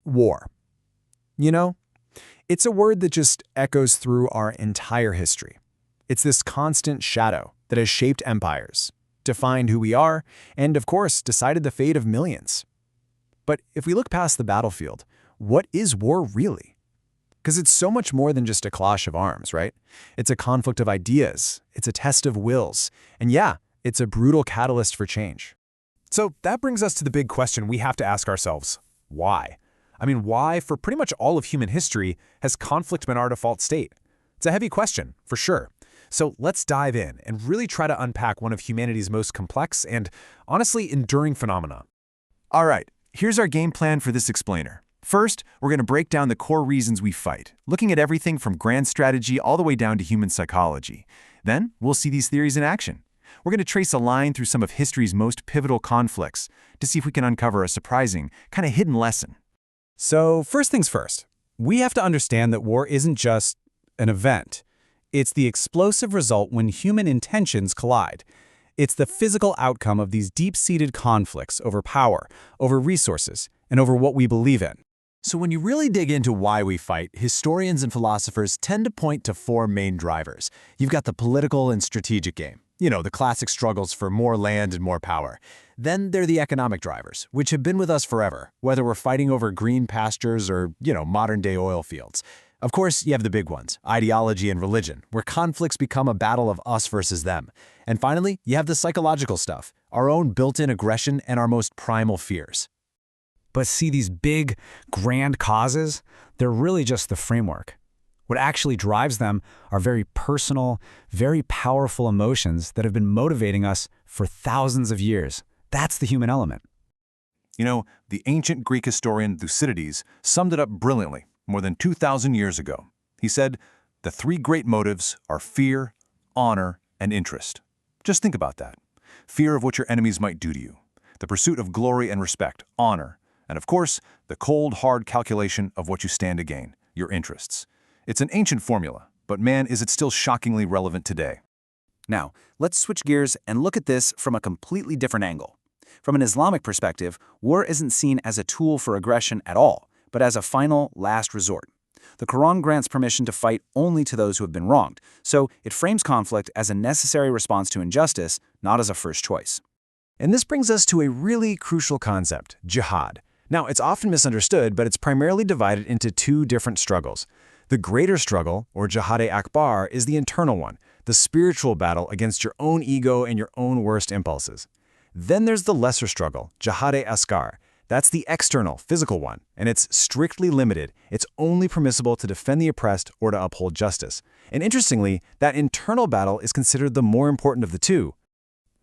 War. You know, it's a word that just echoes through our entire history. It's this constant shadow that has shaped empires, defined who we are, and of course, decided the fate of millions. But if we look past the battlefield, what is war really? Because it's so much more than just a clash of arms, right? It's a conflict of ideas, it's a test of wills, and yeah, it's a brutal catalyst for change. So that brings us to the big question we have to ask ourselves. Why? I mean, why, for pretty much all of human history, has conflict been our default state? It's a heavy question, for sure. So let's dive in and really try to unpack one of humanity's most complex and, honestly, enduring phenomena. All right, here's our game plan for this explainer. First, we're going to break down the core reasons we fight, looking at everything from grand strategy all the way down to human psychology. Then, we'll see these theories in action. We're going to trace a line through some of history's most pivotal conflicts to see if we can uncover a surprising, kind of hidden lesson. So first things first, we have to understand that war isn't just an event. It's the explosive result when human intentions collide. It's the physical outcome of these deep-seated conflicts over power, over resources, and over what we believe in. So when you really dig into why we fight, historians and philosophers tend to point to four main drivers. You've got the political and strategic game. You know, the classic struggles for more land and more power. Then there are the economic drivers, which have been with us forever, whether we're fighting over green pastures or, modern-day oil fields. Of course, you have the big ones, ideology and religion, where conflicts become a battle of us versus them. And finally, you have the psychological stuff, our own built-in aggression and our most primal fears. But see, these big, grand causes, they're really just the framework. What actually drives them are very personal, very powerful emotions that have been motivating us for thousands of years. That's the human element. You know, the ancient Greek historian Thucydides summed it up brilliantly more than 2,000 years ago. He said, "The three great motives are fear, honor, and interest." Just think about that. Fear of what your enemies might do to you, the pursuit of glory and respect, honor, and of course, the cold, hard calculation of what you stand to gain, your interests. It's an ancient formula, but man, is it still shockingly relevant today. Now, let's switch gears and look at this from a completely different angle. From an Islamic perspective, war isn't seen as a tool for aggression at all, but as a final, last resort. The Quran grants permission to fight only to those who have been wronged, so it frames conflict as a necessary response to injustice, not as a first choice. And this brings us to a really crucial concept, jihad. Now, it's often misunderstood, but it's primarily divided into two different struggles. The greater struggle, or jihad-e-akbar, is the internal one, the spiritual battle against your own ego and your own worst impulses. Then there's the lesser struggle, jihad-e-askar. That's the external, physical one, and it's strictly limited. It's only permissible to defend the oppressed or to uphold justice. And interestingly, that internal battle is considered the more important of the two.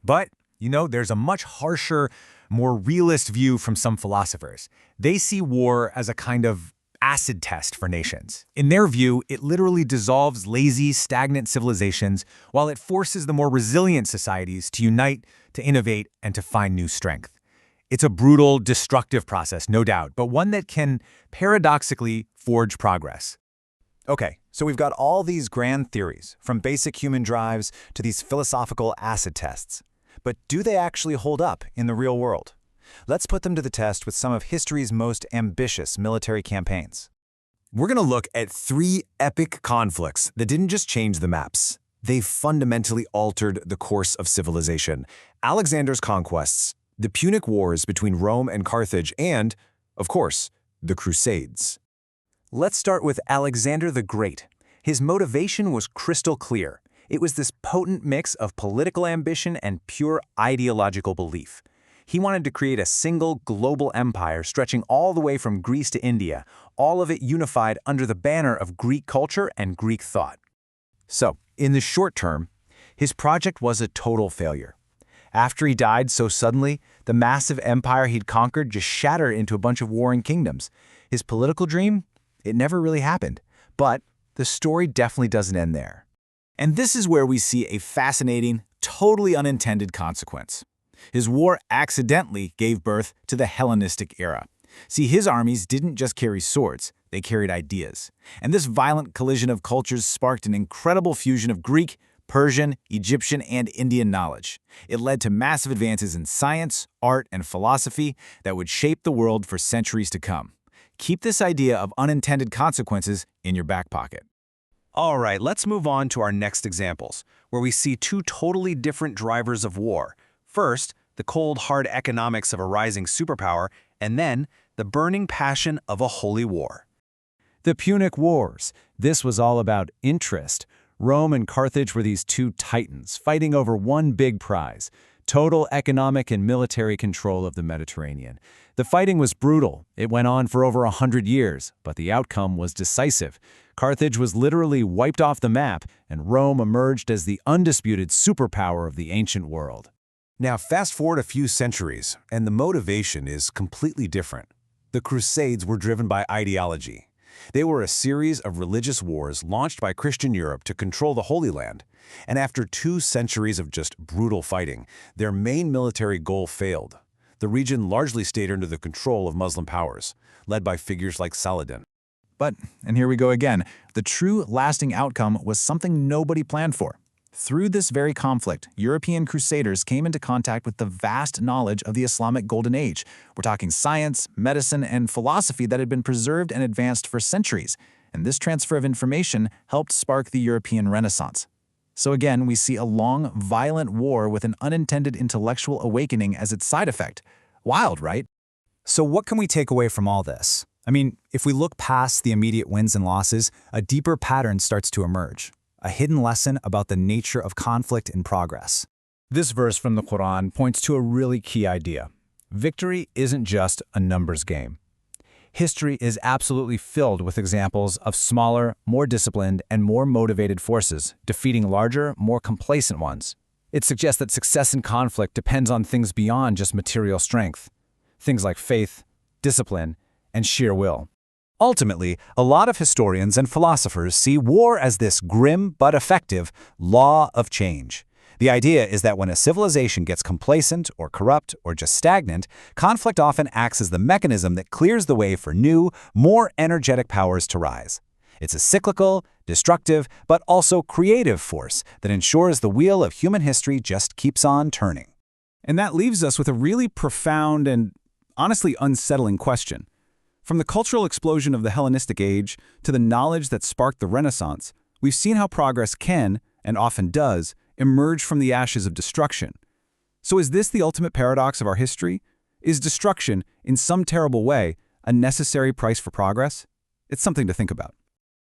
But, there's a much harsher, more realist view from some philosophers. They see war as a kind of acid test for nations. In their view, it literally dissolves lazy, stagnant civilizations while it forces the more resilient societies to unite, to innovate, and to find new strength. It's a brutal, destructive process, no doubt, but one that can paradoxically forge progress. Okay, so we've got all these grand theories, from basic human drives to these philosophical acid tests. But do they actually hold up in the real world? Let's put them to the test with some of history's most ambitious military campaigns. We're going to look at three epic conflicts that didn't just change the maps. They fundamentally altered the course of civilization. Alexander's conquests, the Punic Wars between Rome and Carthage, and, of course, the Crusades. Let's start with Alexander the Great. His motivation was crystal clear. It was this potent mix of political ambition and pure ideological belief. He wanted to create a single global empire stretching all the way from Greece to India, all of it unified under the banner of Greek culture and Greek thought. So, in the short term, his project was a total failure. After he died so suddenly, the massive empire he'd conquered just shattered into a bunch of warring kingdoms. His political dream? It never really happened. But the story definitely doesn't end there. And this is where we see a fascinating, totally unintended consequence. His war accidentally gave birth to the Hellenistic era. See, his armies didn't just carry swords, they carried ideas. And this violent collision of cultures sparked an incredible fusion of Greek, Persian, Egyptian, and Indian knowledge. It led to massive advances in science, art, and philosophy that would shape the world for centuries to come. Keep this idea of unintended consequences in your back pocket. All right, let's move on to our next examples, where we see two totally different drivers of war. First, the cold, hard economics of a rising superpower, and then the burning passion of a holy war. The Punic Wars. This was all about interest. Rome and Carthage were these two titans fighting over one big prize: total economic and military control of the Mediterranean. The fighting was brutal. It went on for over 100 years, but the outcome was decisive. Carthage was literally wiped off the map, and Rome emerged as the undisputed superpower of the ancient world. Now, fast forward a few centuries, and the motivation is completely different. The Crusades were driven by ideology. They were a series of religious wars launched by Christian Europe to control the Holy Land. And after 2 centuries of just brutal fighting, their main military goal failed. The region largely stayed under the control of Muslim powers, led by figures like Saladin. But, and here we go again, the true lasting outcome was something nobody planned for. Through this very conflict, European crusaders came into contact with the vast knowledge of the Islamic Golden Age. We're talking science, medicine, and philosophy that had been preserved and advanced for centuries. And this transfer of information helped spark the European Renaissance. So again, we see a long, violent war with an unintended intellectual awakening as its side effect. Wild, right? So what can we take away from all this? I mean, if we look past the immediate wins and losses, a deeper pattern starts to emerge. A hidden lesson about the nature of conflict and progress. This verse from the Quran points to a really key idea. Victory isn't just a numbers game. History is absolutely filled with examples of smaller, more disciplined, and more motivated forces defeating larger, more complacent ones. It suggests that success in conflict depends on things beyond just material strength. Things like faith, discipline, and sheer will. Ultimately, a lot of historians and philosophers see war as this grim but effective law of change. The idea is that when a civilization gets complacent or corrupt or just stagnant, conflict often acts as the mechanism that clears the way for new, more energetic powers to rise. It's a cyclical, destructive, but also creative force that ensures the wheel of human history just keeps on turning. And that leaves us with a really profound and honestly unsettling question. From the cultural explosion of the Hellenistic age to the knowledge that sparked the Renaissance, we've seen how progress can, and often does, emerge from the ashes of destruction. So is this the ultimate paradox of our history? Is destruction, in some terrible way, a necessary price for progress? It's something to think about.